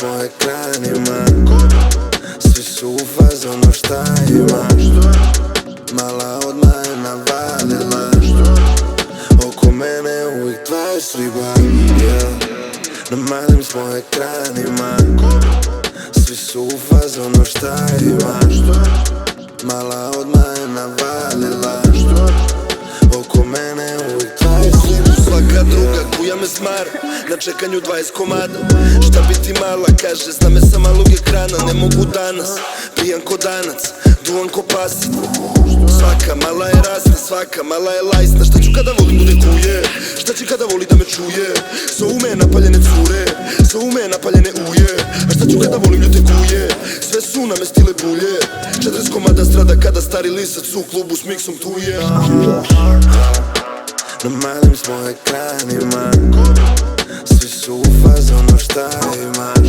smo ekranima, svi su u fazonu šta imaš. Mala odmah je navalila, oko mene uvijek 20 riba, na malim smo ekranima, svi su u fazonu šta imaš. Mala odmah je navalila, oko mene uvijek 20 riba. Svaka druga kuja me smara, na čekanju 20 komada. Šta bi ti mala, kaže, zna me sa malog ekrana. Ne mogu danas, pijan ko danac, duvan ko pasit. Svaka mala je rasna, svaka mala je lajsna. Šta ću kada volim bude kuje, šta će kada voli da me čuje. Zovu me napaljene cure, zovu me napaljene uje. A šta ću kada volim ljute kuje, sve su namestile bulje. 40 komada strada kada stari lisac u klubu s miksom tuje. Na malim smo ekranima, svi su u fazonu šta imaš.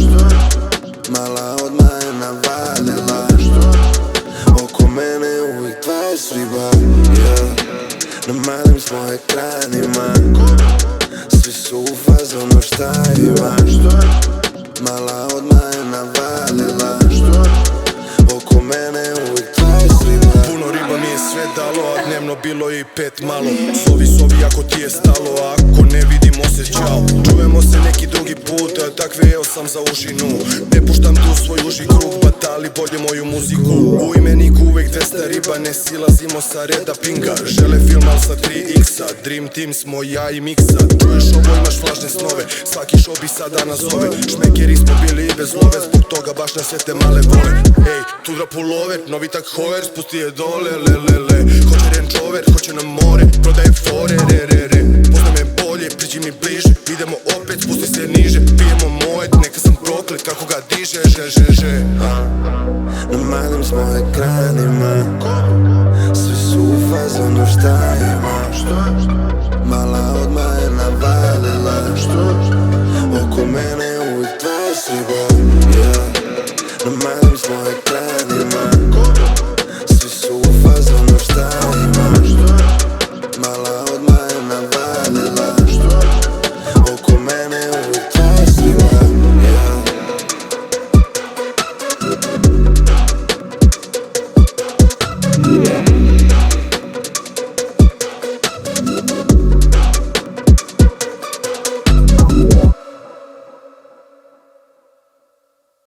Mala odmah je navalila, oko mene uvijek 20 riba, na malim smo ekranima, svi su u fazonu šta imaš. Mala odmah je navalila, oko mene uvijek 20 riba. Puno riba mi je sve dalo, a dnevno bilo i 5 malo. Sovi ako ti je stalo, a ako ne vidimo se čao. Čujemo se neki drugi put, takve jeo sam za užinu. Ne puštam tu svoj uži krug, batali bolje moju muziku. U imeniku uvek 200 riba, ne silazimo sa reda pinga. Žele film al sa 3x-a, Dream Team smo ja i Miksa. Čuješ ovo, imaš vlažne snove, svaki show bi sada nazove. Šmekeri smo bili i bez love, zbog toga baš na sve te male vole. Ej, tudra pullover, novi tak hover, spusti je dole, le. Hoće Range Rover, hoće na more, prodaje fore, re. Poznaj me bolje, priđi mi bliže, idemo opet, spusti se niže. Pijemo moje, neka sam proklet, kako ga diže, že. Na malim smo ekranima, svi su u fazonu šta imaš. Mala odmah je navalila, oko mene uvijek 20 riba, na malim